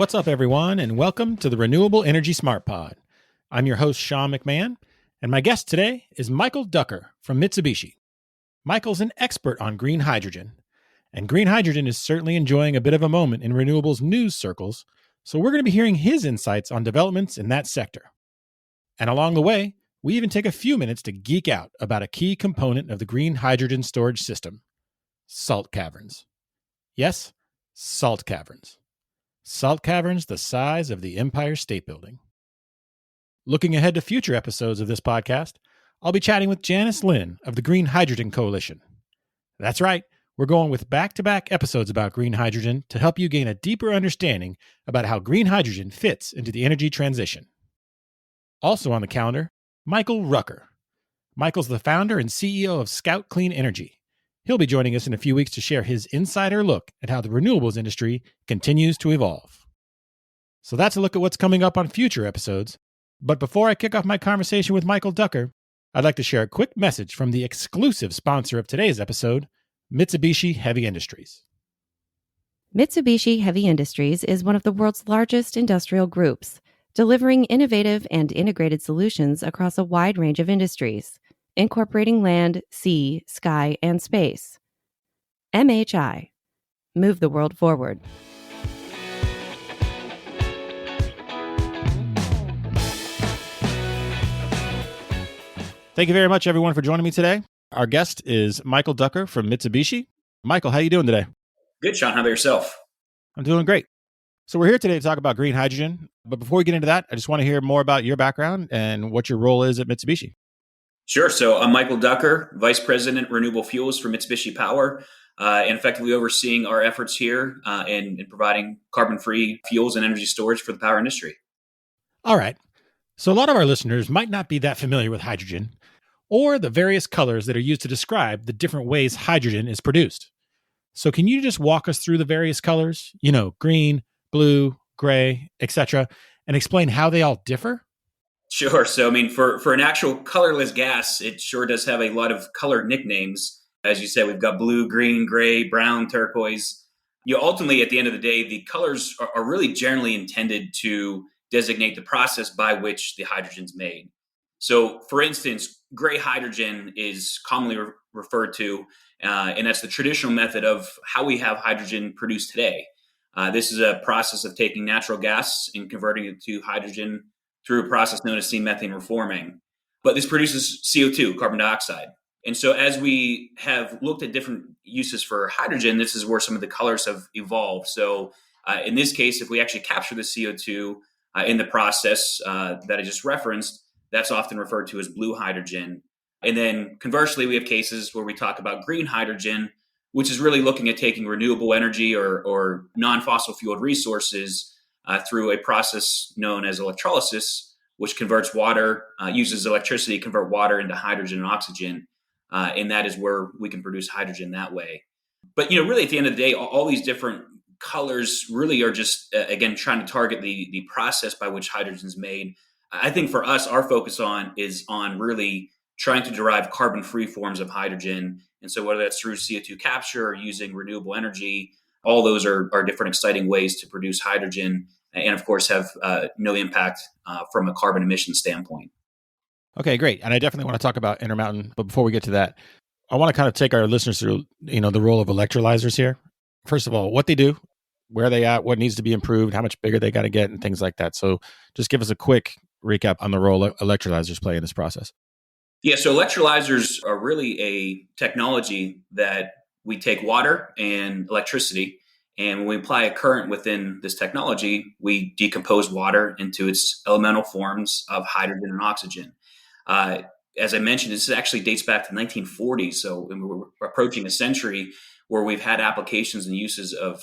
What's up, everyone, and welcome to the Renewable Energy Smart Pod. I'm your host, Sean McMahon, and my guest today is Michael Ducker from Mitsubishi. Michael's an expert on green hydrogen, and green hydrogen is certainly enjoying a bit of a moment in renewables news circles, so we're going to be hearing his insights on developments in that sector. And along the way, we even take a few minutes to geek out about a key component of the green hydrogen storage system: salt caverns. Yes, salt caverns. Salt caverns the size of the Empire State Building. Looking ahead to future episodes of this podcast, I'll be chatting with Janice Lin of the Green Hydrogen Coalition. That's right, we're going with back-to-back episodes about green hydrogen to help you gain a deeper understanding about how green hydrogen fits into the energy transition. Also on the calendar, Michael Rucker. Michael's the founder and CEO of Scout Clean Energy. He'll be joining us in a few weeks to share his insider look at how the renewables industry continues to evolve. So that's a look at what's coming up on future episodes. But before I kick off my conversation with Michael Ducker, I'd like to share a quick message from the exclusive sponsor of today's episode, Mitsubishi Heavy Industries. Mitsubishi Heavy Industries is one of the world's largest industrial groups, delivering innovative and integrated solutions across a wide range of industries, incorporating land, sea, sky, and space. MHI. Move the world forward. Thank you very much, everyone, for joining me today. Our guest is Michael Ducker from Mitsubishi. Michael, how are you doing today? Good, Sean. How about yourself? I'm doing great. So we're here today to talk about green hydrogen. But before we get into that, I just want to hear more about your background and what your role is at Mitsubishi. Sure. So I'm Michael Ducker, Vice President, Renewable Fuels for Mitsubishi Power, and effectively overseeing our efforts here in providing carbon-free fuels and energy storage for the power industry. All right. So a lot of our listeners might not be that familiar with hydrogen or the various colors that are used to describe the different ways hydrogen is produced. So can you just walk us through the various colors, green, blue, gray, etc., and explain how they all differ? Sure. So, for an actual colorless gas, it sure does have a lot of color nicknames. As you said, we've got blue, green, gray, brown, turquoise. Ultimately, at the end of the day, the colors are really generally intended to designate the process by which the hydrogen's made. So, for instance, gray hydrogen is commonly referred to, and that's the traditional method of how we have hydrogen produced today. This is a process of taking natural gas and converting it to hydrogen through a process known as steam methane reforming. But this produces CO2, carbon dioxide. And so as we have looked at different uses for hydrogen, this is where some of the colors have evolved. So in this case, if we actually capture the CO2 in the process that I just referenced, that's often referred to as blue hydrogen. And then conversely, we have cases where we talk about green hydrogen, which is really looking at taking renewable energy or non-fossil fueled resources through a process known as electrolysis, which converts water, uses electricity to convert water into hydrogen and oxygen. And that is where we can produce hydrogen that way. But, really at the end of the day, all these different colors really are just, again, trying to target the process by which hydrogen is made. I think for us, our focus is on really trying to derive carbon-free forms of hydrogen. And so whether that's through CO2 capture or using renewable energy, all those are different exciting ways to produce hydrogen and, of course, have no impact from a carbon emission standpoint. Okay, great. And I definitely want to talk about Intermountain. But before we get to that, I want to kind of take our listeners through, the role of electrolyzers here. First of all, what they do, where they at, what needs to be improved, how much bigger they got to get, and things like that. So just give us a quick recap on the role electrolyzers play in this process. Yeah, so electrolyzers are really a technology that we take water and electricity, and when we apply a current within this technology, we decompose water into its elemental forms of hydrogen and oxygen. As I mentioned, this actually dates back to the 1940s, so we're approaching a century where we've had applications and uses of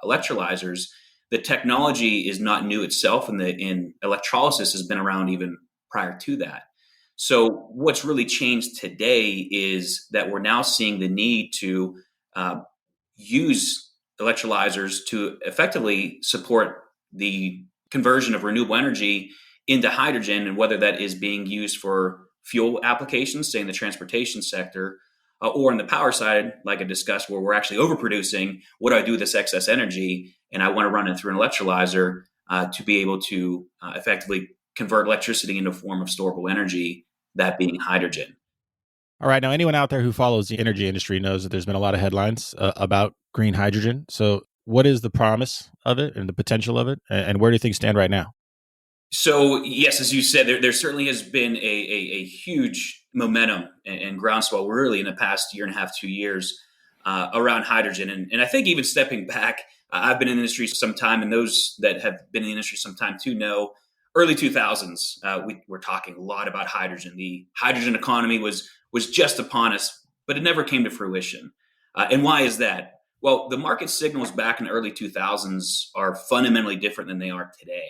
electrolyzers. The technology is not new itself, and electrolysis has been around even prior to that. So what's really changed today is that we're now seeing the need to use electrolyzers to effectively support the conversion of renewable energy into hydrogen, and whether that is being used for fuel applications, say in the transportation sector, or on the power side, like I discussed, where we're actually overproducing. What do I do with this excess energy? And I want to run it through an electrolyzer to be able to effectively convert electricity into a form of storable energy, that being hydrogen. All right. Now, anyone out there who follows the energy industry knows that there's been a lot of headlines about green hydrogen. So what is the promise of it and the potential of it? And where do things stand right now? So, yes, as you said, there certainly has been a huge momentum and groundswell really in the past year and a half, 2 years around hydrogen. And I think even stepping back, I've been in the industry some time, and those that have been in the industry some time too know early 2000s, we were talking a lot about hydrogen. The hydrogen economy was just upon us, but it never came to fruition. And why is that? Well, the market signals back in the early 2000s are fundamentally different than they are today.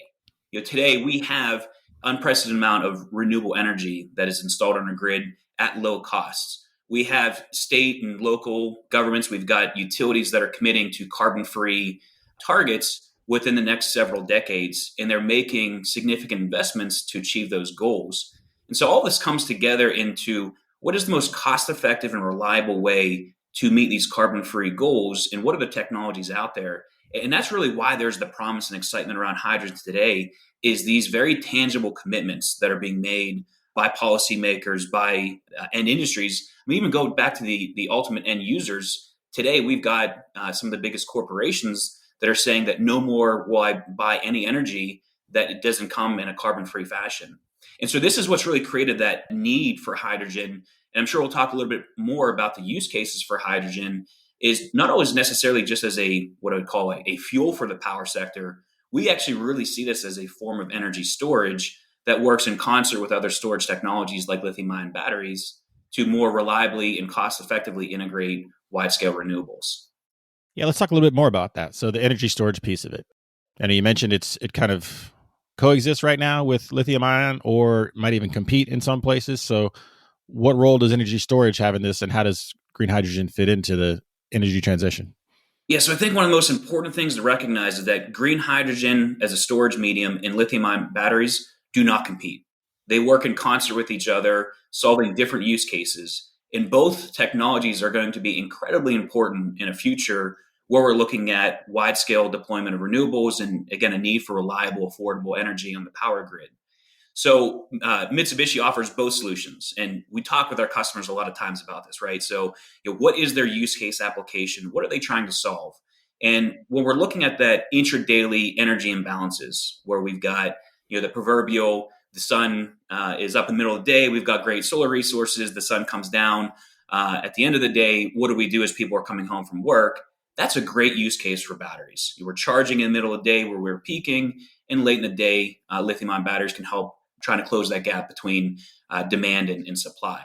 Today we have unprecedented amount of renewable energy that is installed on our grid at low costs. We have state and local governments. We've got utilities that are committing to carbon-free targets within the next several decades, and they're making significant investments to achieve those goals. And so all this comes together into what is the most cost-effective and reliable way to meet these carbon-free goals, and what are the technologies out there? And that's really why there's the promise and excitement around hydrogen today, is these very tangible commitments that are being made by policymakers, by end industries. We even go back to the ultimate end users. Today, we've got some of the biggest corporations that are saying that no more will I buy any energy that it doesn't come in a carbon-free fashion. And so this is what's really created that need for hydrogen. And I'm sure we'll talk a little bit more about the use cases for hydrogen, is not always necessarily just as what I would call a fuel for the power sector. We actually really see this as a form of energy storage that works in concert with other storage technologies like lithium-ion batteries to more reliably and cost-effectively integrate wide-scale renewables. Yeah, let's talk a little bit more about that. So the energy storage piece of it. And you mentioned it kind of coexists right now with lithium-ion, or might even compete in some places. So what role does energy storage have in this, and how does green hydrogen fit into the energy transition? Yeah, so I think one of the most important things to recognize is that green hydrogen as a storage medium and lithium-ion batteries do not compete. They work in concert with each other, solving different use cases. And both technologies are going to be incredibly important in a future where we're looking at wide-scale deployment of renewables and, again, a need for reliable, affordable energy on the power grid. So Mitsubishi offers both solutions, and we talk with our customers a lot of times about this, right? So, what is their use case application? What are they trying to solve? And when we're looking at that intra-daily energy imbalances, where we've got the proverbial, the sun is up in the middle of the day, we've got great solar resources, the sun comes down at the end of the day. What do we do as people are coming home from work? That's a great use case for batteries. We're charging in the middle of the day where we're peaking, and late in the day, lithium-ion batteries can help trying to close that gap between demand and supply.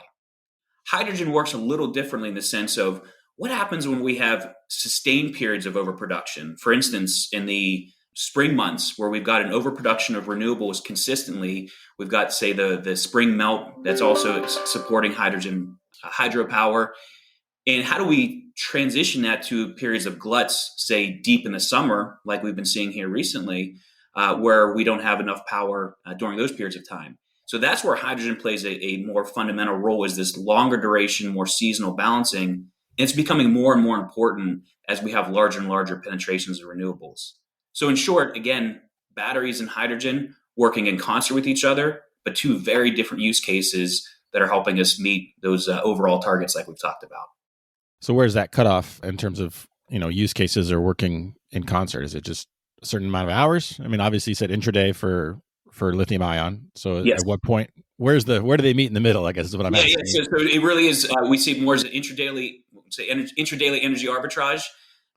Hydrogen works a little differently in the sense of what happens when we have sustained periods of overproduction. For instance, in the spring months where we've got an overproduction of renewables consistently, we've got, say, the spring melt that's also supporting hydrogen hydropower. And how do we transition that to periods of gluts, say, deep in the summer, like we've been seeing here recently, where we don't have enough power during those periods of time? So that's where hydrogen plays a more fundamental role, is this longer duration, more seasonal balancing. And it's becoming more and more important as we have larger and larger penetrations of renewables. So in short, again, batteries and hydrogen working in concert with each other, but two very different use cases that are helping us meet those overall targets like we've talked about. So where's that cutoff in terms of, use cases are working in concert? Is it just a certain amount of hours? I mean, obviously you said intraday for lithium ion. So yes. At what point, where do they meet in the middle, I guess is what I'm asking. Yeah. So it really is, we see more as an intradaily energy arbitrage.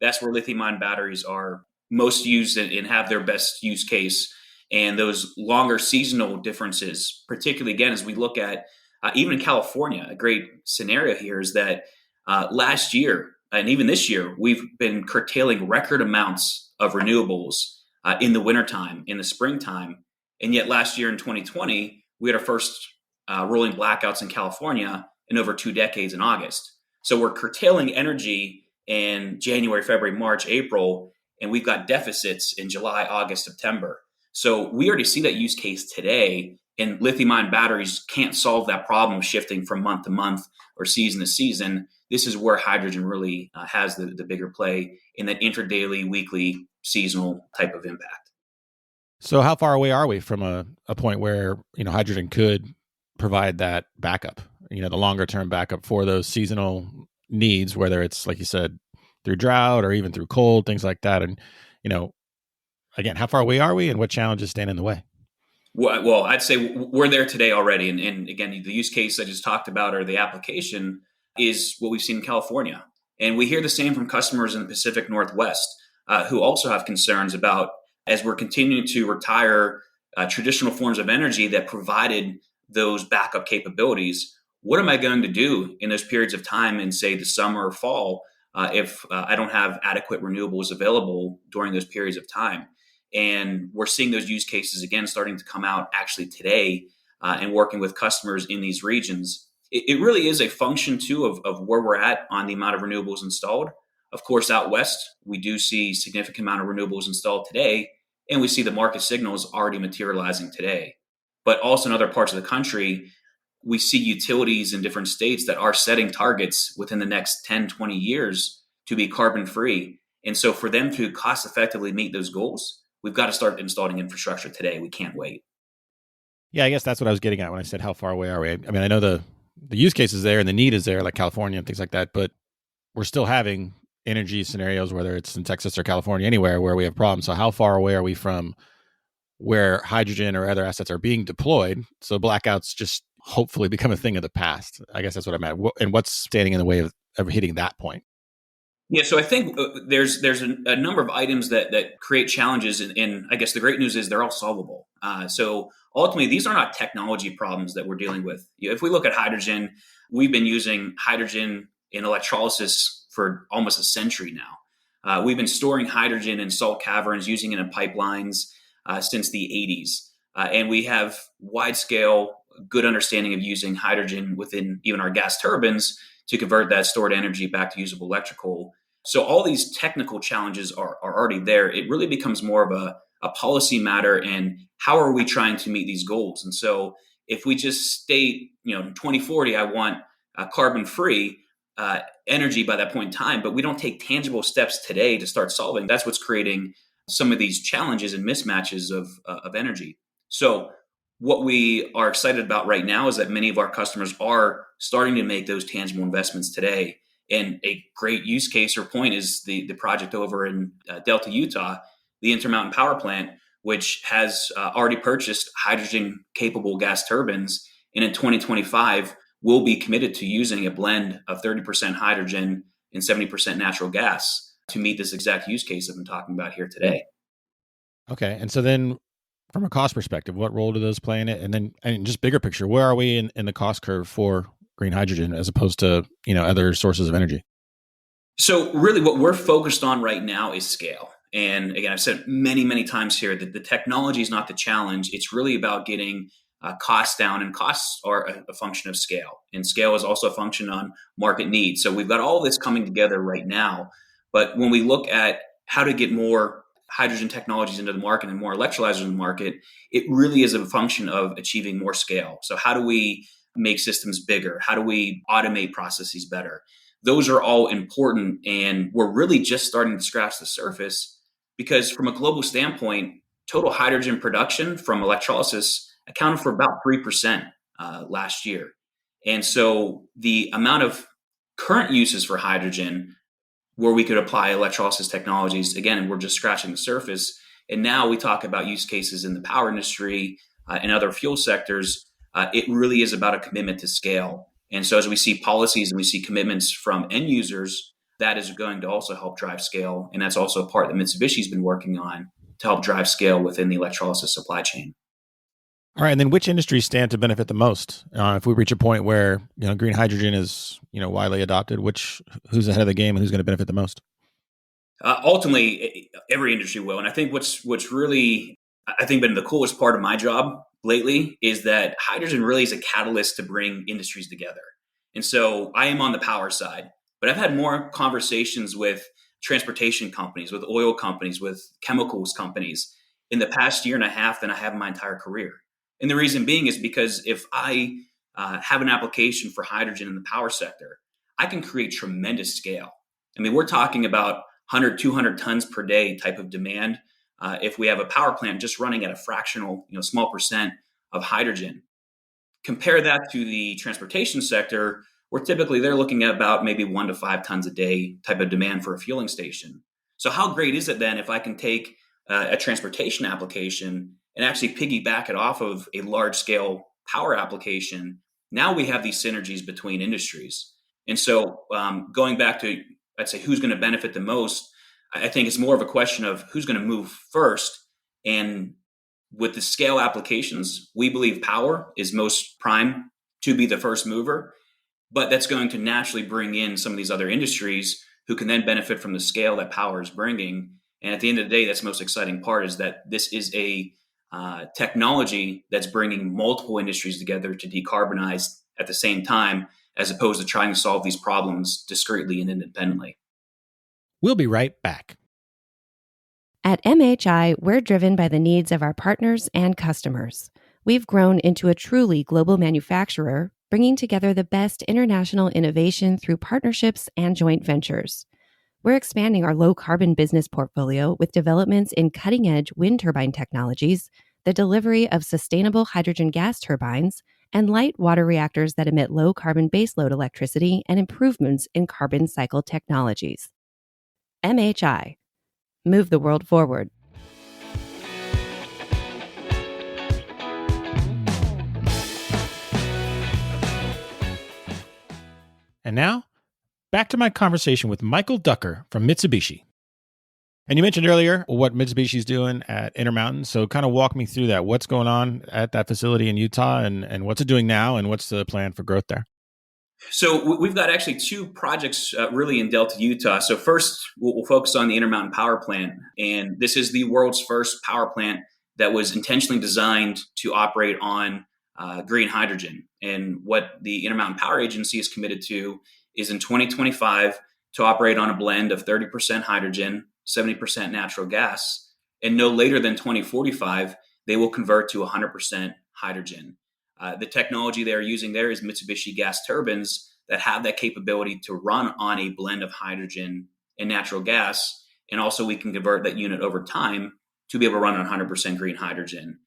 That's where lithium ion batteries are most used and have their best use case. And those longer seasonal differences, particularly again, as we look at even in California, a great scenario here is that last year and even this year, we've been curtailing record amounts of renewables in the wintertime, in the springtime. And yet last year in 2020, we had our first rolling blackouts in California in over 2 decades in August. So we're curtailing energy in January, February, March, April, and we've got deficits in July, August, September. So we already see that use case today, and lithium-ion batteries can't solve that problem of shifting from month to month or season to season. this is where hydrogen really has the bigger play in that interdaily, weekly, seasonal type of impact. So how far away are we from a point where, hydrogen could provide that backup, the longer term backup for those seasonal needs, whether it's, like you said, through drought or even through cold, things like that? And, again, how far away are we and what challenges stand in the way? Well, I'd say we're there today already. And again, the use case I just talked about, or the application, is what we've seen in California. And we hear the same from customers in the Pacific Northwest who also have concerns about, as we're continuing to retire traditional forms of energy that provided those backup capabilities, what am I going to do in those periods of time in, say, the summer or fall if I don't have adequate renewables available during those periods of time? And we're seeing those use cases again starting to come out actually today and working with customers in these regions. It really is a function, too, of where we're at on the amount of renewables installed. Of course, out west, we do see significant amount of renewables installed today, and we see the market signals already materializing today. But also in other parts of the country, we see utilities in different states that are setting targets within the next 10, 20 years to be carbon free. And so for them to cost effectively meet those goals, we've got to start installing infrastructure today. We can't wait. Yeah, I guess that's what I was getting at when I said how far away are we? I mean, I know the use case is there and the need is there, like California and things like that, but we're still having energy scenarios, whether it's in Texas or California, anywhere where we have problems. So how far away are we from where hydrogen or other assets are being deployed? So blackouts just hopefully become a thing of the past. I guess that's what I'm at. And what's standing in the way of hitting that point? Yeah, so I think there's a number of items that create challenges, and I guess the great news is they're all solvable. So ultimately, these are not technology problems that we're dealing with. If we look at hydrogen, we've been using hydrogen in electrolysis for almost a century now. We've been storing hydrogen in salt caverns, using it in pipelines since the 80s. And we have wide-scale, good understanding of using hydrogen within even our gas turbines to convert that stored energy back to usable electrical. So all these technical challenges are already there. It really becomes more of a policy matter, and how are we trying to meet these goals? And so if we just state, in 2040, I want carbon-free energy by that point in time, but we don't take tangible steps today to start solving, that's what's creating some of these challenges and mismatches of energy. So what we are excited about right now is that many of our customers are starting to make those tangible investments today. And a great use case or point is the project over in Delta, Utah, the Intermountain Power Plant, which has already purchased hydrogen-capable gas turbines. And in 2025, will be committed to using a blend of 30% hydrogen and 70% natural gas to meet this exact use case I've been talking about here today. Okay. And so then from a cost perspective, what role do those play in it? And then, and just bigger picture, where are we in the cost curve for green hydrogen as opposed to, other sources of energy? So really what we're focused on right now is scale. And again, I've said many, many times here that the technology is not the challenge. It's really about getting costs down, and costs are a function of scale. And scale is also a function on market needs. So we've got all this coming together right now. But when we look at how to get more hydrogen technologies into the market and more electrolyzers in the market, it really is a function of achieving more scale. So how do we make systems bigger? How do we automate processes better? Those are all important, and we're really just starting to scratch the surface, because from a global standpoint, total hydrogen production from electrolysis accounted for about 3% last year. And so the amount of current uses for hydrogen where we could apply electrolysis technologies, again, we're just scratching the surface. And now we talk about use cases in the power industry and other fuel sectors. It really is about a commitment to scale. And so as we see policies and we see commitments from end users, that is going to also help drive scale. And that's also a part that Mitsubishi's been working on to help drive scale within the electrolysis supply chain. All right. And then which industries stand to benefit the most? If we reach a point where, green hydrogen is, widely adopted, who's ahead of the game and who's going to benefit the most? Ultimately, every industry will. And I think what's really, I think, been the coolest part of my job lately is that hydrogen really is a catalyst to bring industries together. And so I am on the power side, but I've had more conversations with transportation companies, with oil companies, with chemicals companies in the past year and a half than I have in my entire career. And the reason being is because if I have an application for hydrogen in the power sector, I can create tremendous scale. I mean, we're talking about 100, 200 tons per day type of demand. If we have a power plant just running at a fractional, small percent of hydrogen. Compare that to the transportation sector, where typically they're looking at about maybe 1 to 5 tons a day type of demand for a fueling station. So how great is it then if I can take a transportation application and actually piggyback it off of a large scale power application? Now we have these synergies between industries. And so going back to, I'd say, who's going to benefit the most, I think it's more of a question of who's going to move first. And with the scale applications, we believe power is most prime to be the first mover, but that's going to naturally bring in some of these other industries who can then benefit from the scale that power is bringing. And at the end of the day, that's the most exciting part, is that this is a technology that's bringing multiple industries together to decarbonize at the same time, as opposed to trying to solve these problems discreetly and independently. We'll be right back. At MHI, we're driven by the needs of our partners and customers. We've grown into a truly global manufacturer, bringing together the best international innovation through partnerships and joint ventures. We're expanding our low-carbon business portfolio with developments in cutting-edge wind turbine technologies, the delivery of sustainable hydrogen gas turbines, and light water reactors that emit low-carbon baseload electricity, and improvements in carbon cycle technologies. MHI. Move the world forward. And now, back to my conversation with Michael Ducker from Mitsubishi. And you mentioned earlier what Mitsubishi's doing at Intermountain. So kind of walk me through that. What's going on at that facility in Utah, and what's it doing now, and what's the plan for growth there? So we've got actually 2 projects really in Delta, Utah. So first, we'll focus on the Intermountain Power Plant. And this is the world's first power plant that was intentionally designed to operate on green hydrogen. And what the Intermountain Power Agency is committed to is in 2025 to operate on a blend of 30% hydrogen, 70% natural gas. And no later than 2045, they will convert to 100% hydrogen. The technology they're using there is Mitsubishi gas turbines that have that capability to run on a blend of hydrogen and natural gas. And also we can convert that unit over time to be able to run on 100% green hydrogen.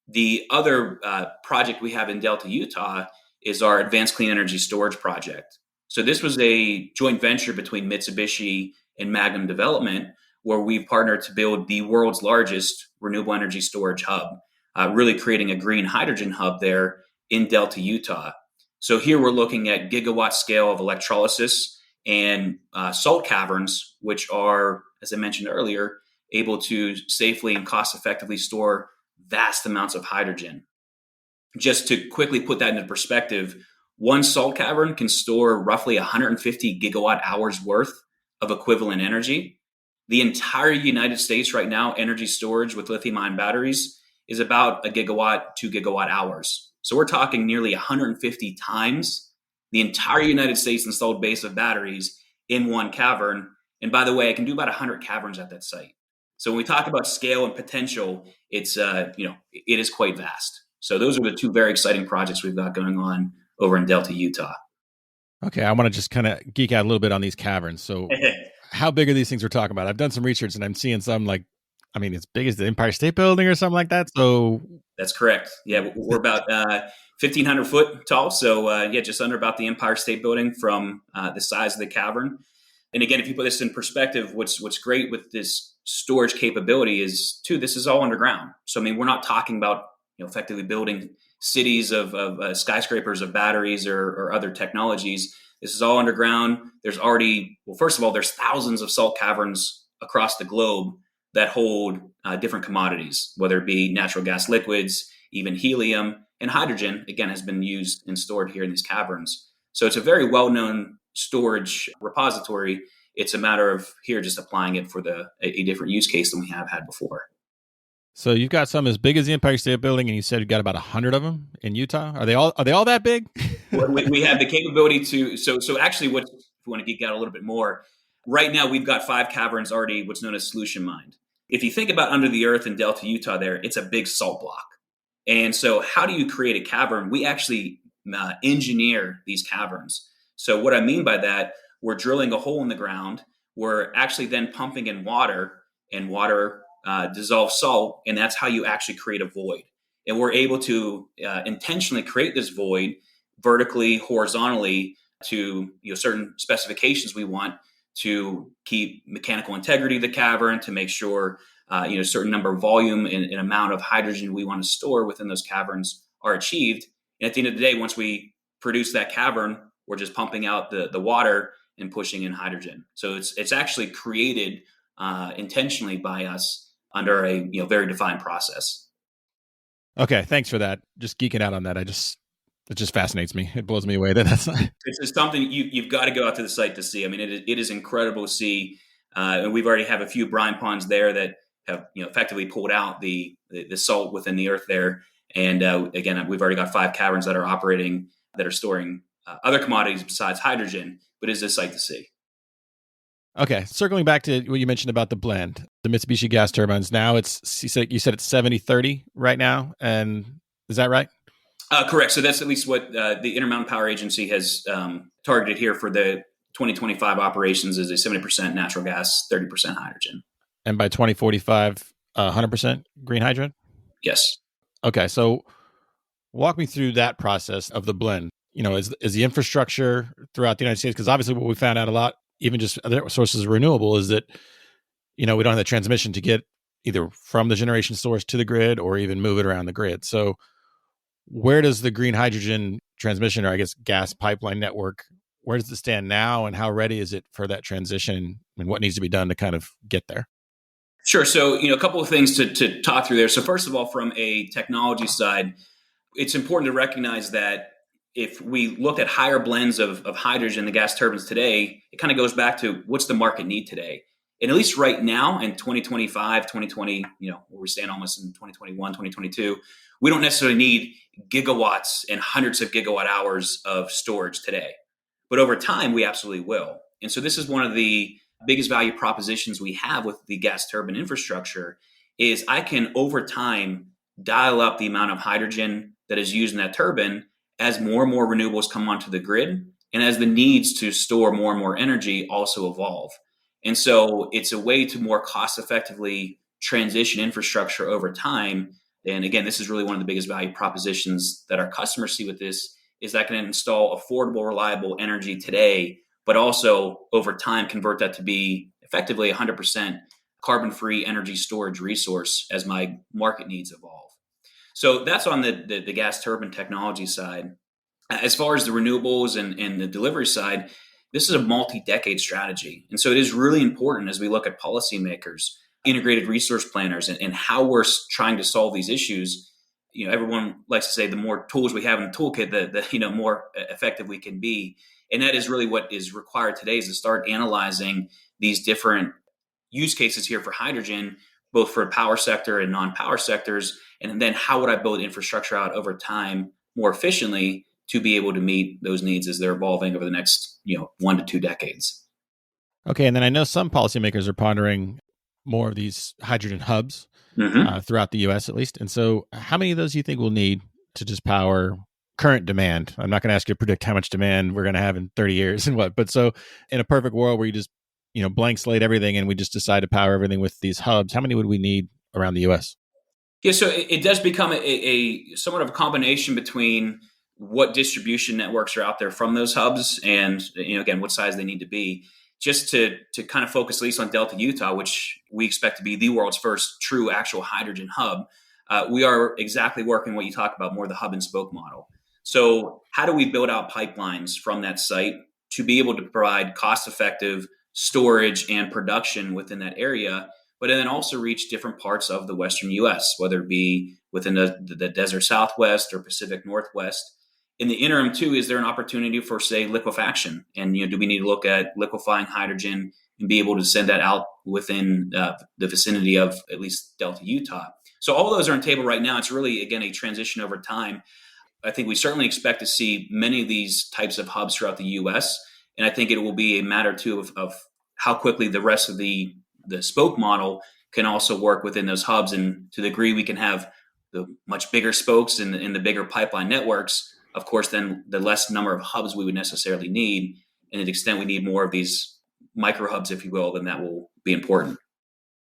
The other project we have in Delta, Utah is our Advanced Clean Energy Storage project. So this was a joint venture between Mitsubishi and Magnum Development, where we've partnered to build the world's largest renewable energy storage hub. Really creating a green hydrogen hub there in Delta, Utah. So here we're looking at gigawatt scale of electrolysis and salt caverns, which are, as I mentioned earlier, able to safely and cost effectively store vast amounts of hydrogen. Just to quickly put that into perspective, one salt cavern can store roughly 150 gigawatt hours worth of equivalent energy. The entire United States right now, energy storage with lithium-ion batteries is about a gigawatt, 2 gigawatt hours. So we're talking nearly 150 times the entire United States installed base of batteries in one cavern. And by the way, I can do about 100 caverns at that site. So when we talk about scale and potential, it's it is quite vast. So those are the 2 very exciting projects we've got going on over in Delta, Utah. Okay, I want to just kind of geek out a little bit on these caverns. So how big are these things we're talking about? I've done some research and I'm seeing some as big as the Empire State Building or something like that. So that's correct. Yeah, we're about 1,500 foot tall. So just under about the Empire State Building from the size of the cavern. And again, if you put this in perspective, what's great with this storage capability is, too, this is all underground. So we're not talking about effectively building cities of skyscrapers of batteries or other technologies. This is all underground. There's already, first of all, there's thousands of salt caverns across the globe that hold different commodities, whether it be natural gas liquids, even helium, and hydrogen, again, has been used and stored here in these caverns. So it's a very well-known storage repository. It's a matter of here just applying it for a different use case than we have had before. So you've got some as big as the Empire State Building, and you said you've got about 100 of them in Utah. Are they all that big? We have the capability to. So actually, if you want to geek out a little bit more, right now we've got 5 caverns already, what's known as solution mined. If you think about under the earth in Delta, Utah, it's a big salt block. And so how do you create a cavern? We actually engineer these caverns. So what I mean by that, we're drilling a hole in the ground. We're actually then pumping in water, and water dissolves salt, and that's how you actually create a void. And we're able to intentionally create this void vertically, horizontally, to certain specifications we want to keep mechanical integrity of the cavern, to make sure certain number of volume and amount of hydrogen we want to store within those caverns are achieved. And at the end of the day, once we produce that cavern, we're just pumping out the water and pushing in hydrogen. So it's actually created intentionally by us under a very defined process. Okay, thanks for that. Just geeking out on that. It just fascinates me. It blows me away that that's not. It's something you've got to go out to the site to see. I mean, it is incredible to see. And we've already have a few brine ponds there that have effectively pulled out the salt within the earth there. And again, we've already got 5 caverns that are operating that are storing other commodities besides hydrogen. But it is a sight to see. Okay, circling back to what you mentioned about the blend, the Mitsubishi gas turbines. Now you said it's 70-30 right now, and is that right? Correct. So that's at least what the Intermountain Power Agency has targeted here for the 2025 operations, is a 70% natural gas, 30% hydrogen. And by 2045, 100% green hydrogen? Yes. Okay, so walk me through that process of the blend. Is the infrastructure throughout the United States? Because obviously what we found out a lot, even just other sources of renewable, is that, we don't have the transmission to get either from the generation source to the grid or even move it around the grid. So where does the green hydrogen transmission, or I guess gas pipeline network, where does it stand now, and how ready is it for that transition, and what needs to be done to kind of get there? Sure. So, a couple of things to talk through there. So first of all, from a technology side, it's important to recognize that if we look at higher blends of hydrogen in the gas turbines today, it kind of goes back to what's the market need today. And at least right now in 2025, 2020, where we stand almost in 2021, 2022, we don't necessarily need gigawatts and hundreds of gigawatt hours of storage today. But over time, we absolutely will. And so this is one of the biggest value propositions we have with the gas turbine infrastructure, is I can over time dial up the amount of hydrogen that is used in that turbine as more and more renewables come onto the grid, and as the needs to store more and more energy also evolve. And so it's a way to more cost effectively transition infrastructure over time. And again, this is really one of the biggest value propositions that our customers see with this, is that I can install affordable, reliable energy today, but also over time convert that to be effectively 100% carbon-free energy storage resource as my market needs evolve. So that's on the gas turbine technology side. As far as the renewables and the delivery side, this is a multi-decade strategy. And so it is really important as we look at policymakers, integrated resource planners, and how we're trying to solve these issues. Everyone likes to say the more tools we have in the toolkit, the more effective we can be. And that is really what is required today, is to start analyzing these different use cases here for hydrogen, both for power sector and non-power sectors. And then how would I build infrastructure out over time more efficiently to be able to meet those needs as they're evolving over the next 1 to 2 decades. Okay, and then I know some policymakers are pondering more of these hydrogen hubs throughout the U.S. at least. And so how many of those do you think we'll need to just power current demand? I'm not going to ask you to predict how much demand we're going to have in 30 years and what, but so in a perfect world where you just, blank slate everything and we just decide to power everything with these hubs, how many would we need around the U.S.? Yeah, so it does become a somewhat of a combination between what distribution networks are out there from those hubs and, again, what size they need to be. Just to kind of focus at least on Delta, Utah, which we expect to be the world's first true actual hydrogen hub, we are exactly working what you talk about, more the hub and spoke model. So how do we build out pipelines from that site to be able to provide cost-effective storage and production within that area, but then also reach different parts of the Western U.S., whether it be within the desert Southwest or Pacific Northwest. In the interim, too, is there an opportunity for, say, liquefaction? And do we need to look at liquefying hydrogen and be able to send that out within the vicinity of at least Delta, Utah? So all those are on the table right now. It's really, again, a transition over time. I think we certainly expect to see many of these types of hubs throughout the U.S., and I think it will be a matter, too, of how quickly the rest of the spoke model can also work within those hubs. And to the degree we can have the much bigger spokes and the bigger pipeline networks, of course, then the less number of hubs we would necessarily need. And to the extent we need more of these micro hubs, if you will, then that will be important.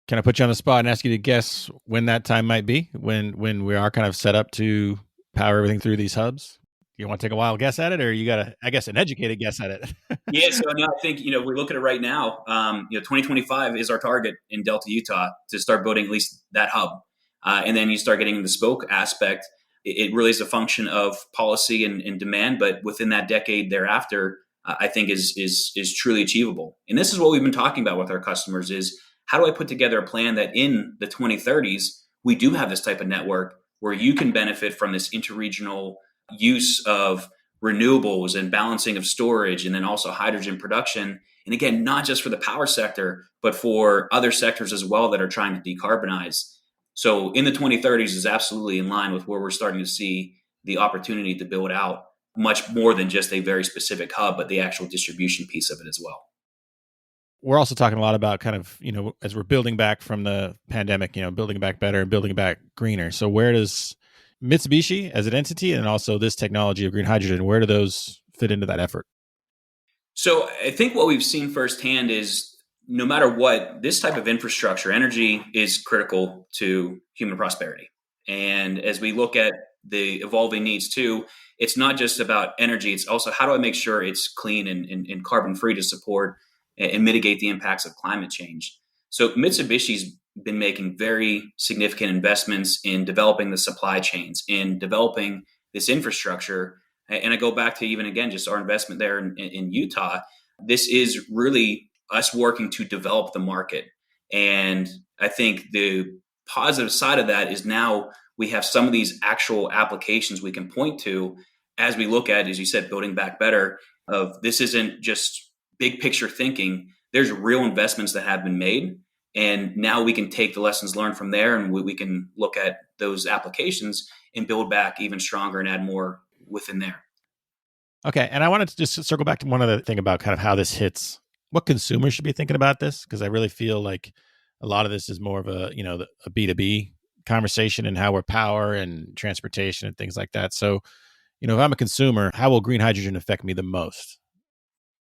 Can I put you on the spot and ask you to guess when that time might be, when we are kind of set up to power everything through these hubs? You want to take a wild guess at it, or you got to, I guess, an educated guess at it? Yeah, so no, I think, we look at it right now. 2025 is our target in Delta, Utah, to start building at least that hub. And then you start getting the spoke aspect. It really is a function of policy and demand, but within that decade thereafter, I think is truly achievable. And this is what we've been talking about with our customers: is how do I put together a plan that in the 2030s we do have this type of network where you can benefit from this interregional use of renewables and balancing of storage, and then also hydrogen production. And again, not just for the power sector, but for other sectors as well that are trying to decarbonize. So in the 2030s is absolutely in line with where we're starting to see the opportunity to build out much more than just a very specific hub, but the actual distribution piece of it as well. We're also talking a lot about kind of, as we're building back from the pandemic, building back better and building back greener. So where does Mitsubishi as an entity, and also this technology of green hydrogen, where do those fit into that effort? So I think what we've seen firsthand is no matter what, this type of infrastructure, energy is critical to human prosperity. And as we look at the evolving needs too, it's not just about energy. It's also, how do I make sure it's clean and carbon free to support and mitigate the impacts of climate change? So Mitsubishi's been making very significant investments in developing the supply chains, in developing this infrastructure. And I go back to even, again, just our investment there in Utah. This is really us working to develop the market. And I think the positive side of that is now we have some of these actual applications we can point to as we look at, as you said, building back better, of this isn't just big picture thinking. There's real investments that have been made. And now we can take the lessons learned from there, and we can look at those applications and build back even stronger and add more within there. Okay. And I wanted to just circle back to one other thing about kind of how this hits what consumers should be thinking about this, because I really feel like a lot of this is more of a B2B conversation, and how we're power and transportation and things like that. So, if I'm a consumer, how will green hydrogen affect me the most?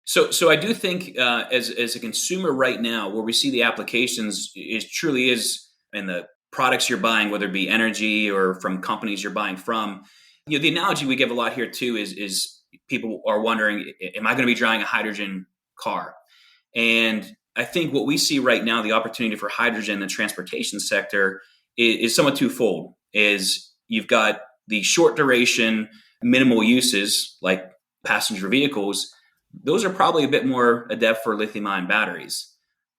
So I do think as a consumer right now, where we see the applications is truly is in the products you're buying, whether it be energy or from companies you're buying from. The analogy we give a lot here too is people are wondering, am I going to be driving a hydrogen car? And I think what we see right now, the opportunity for hydrogen in the transportation sector is somewhat twofold. Is you've got the short duration, minimal uses like passenger vehicles. Those are probably a bit more adept for lithium-ion batteries.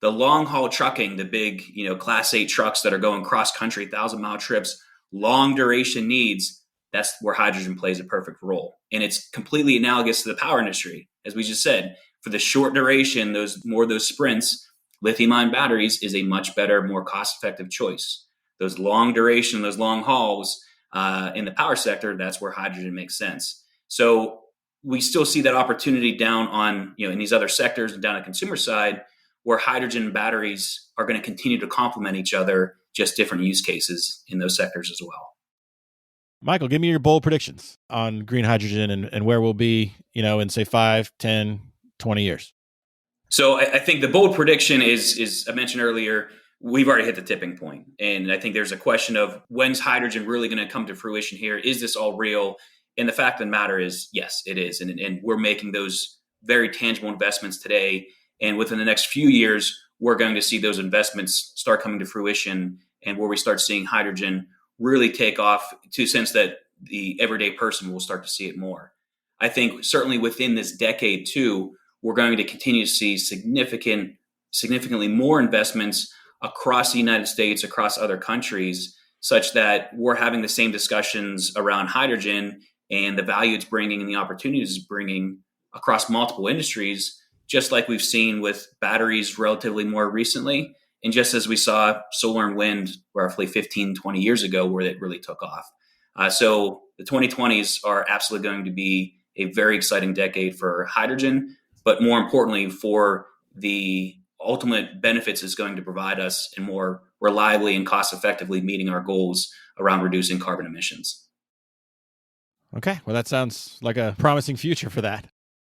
The long-haul trucking, the big, Class 8 trucks that are going cross-country, 1,000-mile trips, long duration needs, that's where hydrogen plays a perfect role. And it's completely analogous to the power industry. As we just said, for the short duration, those sprints, lithium-ion batteries is a much better, more cost-effective choice. Those long duration, those long hauls in the power sector, that's where hydrogen makes sense. So we still see that opportunity down on, in these other sectors and down at the consumer side, where hydrogen batteries are going to continue to complement each other, just different use cases in those sectors as well. Michael, give me your bold predictions on green hydrogen and where we'll be, in say 5, 10, 20 years. So I think the bold prediction is I mentioned earlier, we've already hit the tipping point. And I think there's a question of, when's hydrogen really going to come to fruition here? Is this all real? And the fact of the matter is, yes, it is. And we're making those very tangible investments today. And within the next few years, we're going to see those investments start coming to fruition, and where we start seeing hydrogen really take off, to the sense that the everyday person will start to see it more. I think certainly within this decade too, we're going to continue to see significantly more investments across the United States, across other countries, such that we're having the same discussions around hydrogen and the value it's bringing and the opportunities it's bringing across multiple industries, just like we've seen with batteries relatively more recently. And just as we saw solar and wind roughly 15, 20 years ago, where it really took off. So the 2020s are absolutely going to be a very exciting decade for hydrogen, but more importantly, for the ultimate benefits it's going to provide us in more reliably and cost effectively meeting our goals around reducing carbon emissions. Okay. Well, that sounds like a promising future for that.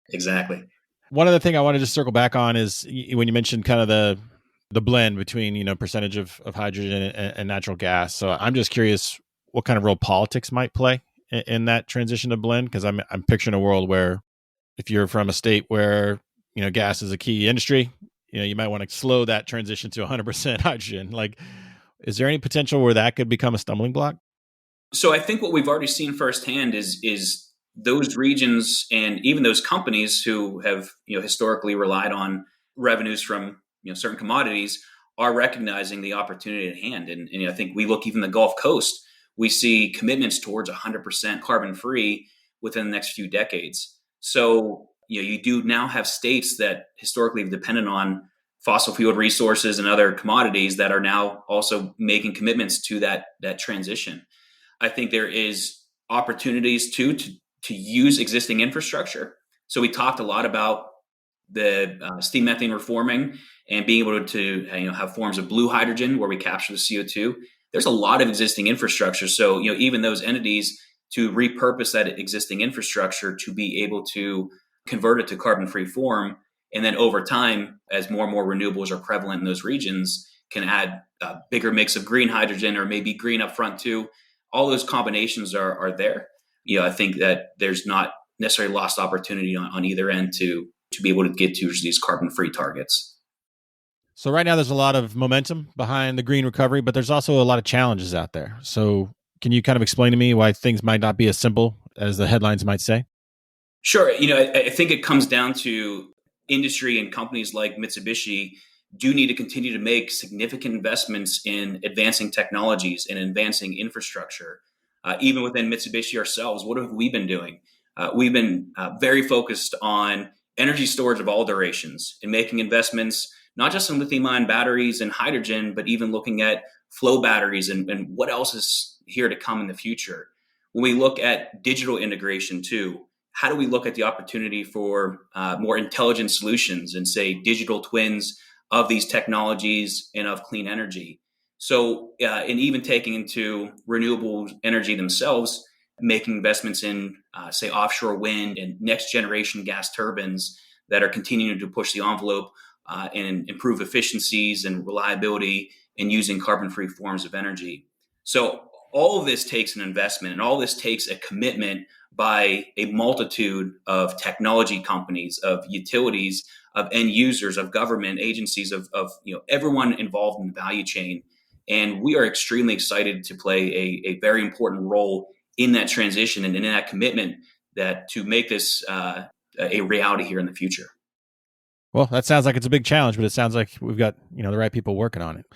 Exactly. One other thing I want to just circle back on is when you mentioned kind of the blend between, percentage of hydrogen and natural gas. So I'm just curious what kind of role politics might play in that transition to blend, because I'm picturing a world where if you're from a state where, gas is a key industry, you might want to slow that transition to 100% hydrogen. Like, is there any potential where that could become a stumbling block? So I think what we've already seen firsthand is those regions and even those companies who have historically relied on revenues from certain commodities are recognizing the opportunity at hand. And I think we look even the Gulf Coast, we see commitments towards 100% carbon free within the next few decades. So you do now have states that historically have depended on fossil fuel resources and other commodities that are now also making commitments to that transition. I think there is opportunities to use existing infrastructure. So we talked a lot about the steam methane reforming and being able to have forms of blue hydrogen where we capture the CO2. There's a lot of existing infrastructure. So even those entities to repurpose that existing infrastructure to be able to convert it to carbon-free form, and then over time, as more and more renewables are prevalent in those regions, can add a bigger mix of green hydrogen or maybe green up front too. All those combinations are there. I think that there's not necessarily lost opportunity on either end to be able to get to these carbon-free targets. So right now there's a lot of momentum behind the green recovery, but there's also a lot of challenges out there. So can you kind of explain to me why things might not be as simple as the headlines might say? Sure. I think it comes down to industry and companies like Mitsubishi do need to continue to make significant investments in advancing technologies and advancing infrastructure. Even within Mitsubishi ourselves, what have we been doing? We've been very focused on energy storage of all durations and making investments, not just in lithium-ion batteries and hydrogen, but even looking at flow batteries and what else is here to come in the future. When we look at digital integration too, how do we look at the opportunity for more intelligent solutions and say digital twins of these technologies and of clean energy? So, and even taking into renewable energy themselves, making investments in, say, offshore wind and next generation gas turbines that are continuing to push the envelope and improve efficiencies and reliability in using carbon-free forms of energy. So all of this takes an investment, and all this takes a commitment by a multitude of technology companies, of utilities, of end users, of government agencies, of everyone involved in the value chain. And we are extremely excited to play a very important role in that transition and in that commitment that to make this a reality here in the future. Well, that sounds like it's a big challenge, but it sounds like we've got the right people working on it.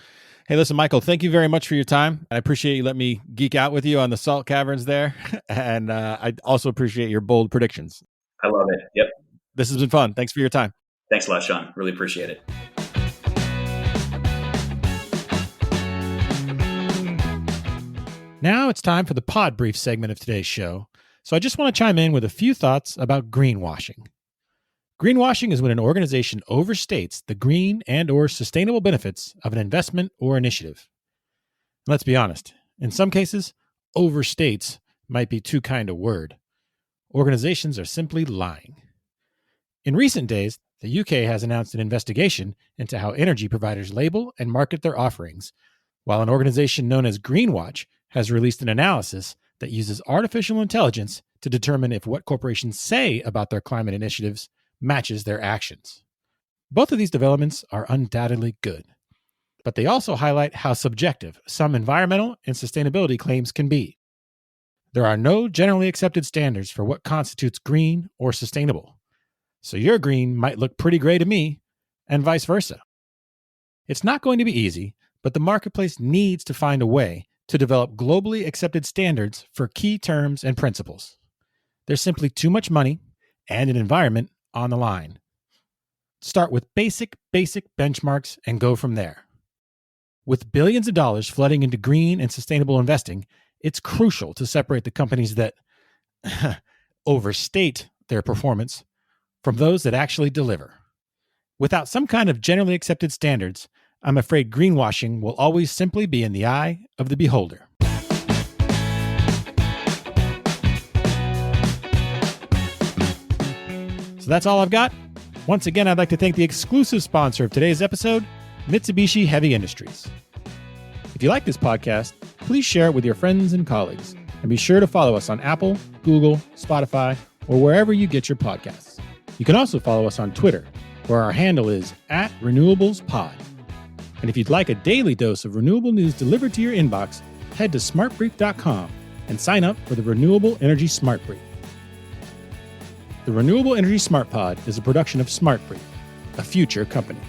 Hey, listen, Michael, thank you very much for your time. I appreciate you letting me geek out with you on the salt caverns there. And I also appreciate your bold predictions. I love it. Yep. This has been fun. Thanks for your time. Thanks a lot, Sean. Really appreciate it. Now it's time for the pod brief segment of today's show. So I just want to chime in with a few thoughts about greenwashing. Greenwashing is when an organization overstates the green and or sustainable benefits of an investment or initiative. And let's be honest, in some cases, overstates might be too kind a word. Organizations are simply lying. In recent days, the UK has announced an investigation into how energy providers label and market their offerings, while an organization known as Greenwatch has released an analysis that uses artificial intelligence to determine if what corporations say about their climate initiatives matches their actions. Both of these developments are undoubtedly good, but they also highlight how subjective some environmental and sustainability claims can be. There are no generally accepted standards for what constitutes green or sustainable, so your green might look pretty gray to me, and vice versa. It's not going to be easy, but the marketplace needs to find a way to develop globally accepted standards for key terms and principles. There's simply too much money and an environment on the line. Start with basic benchmarks and go from there. With billions of dollars flooding into green and sustainable investing, it's crucial to separate the companies that overstate their performance from those that actually deliver. Without some kind of generally accepted standards, I'm afraid greenwashing will always simply be in the eye of the beholder. So that's all I've got. Once again, I'd like to thank the exclusive sponsor of today's episode, Mitsubishi Heavy Industries. If you like this podcast, please share it with your friends and colleagues, and be sure to follow us on Apple, Google, Spotify, or wherever you get your podcasts. You can also follow us on Twitter, where our handle is @RenewablesPod. And if you'd like a daily dose of renewable news delivered to your inbox, head to smartbrief.com and sign up for the Renewable Energy Smart Brief. The Renewable Energy Smart Pod is a production of Smart Brief, a future company.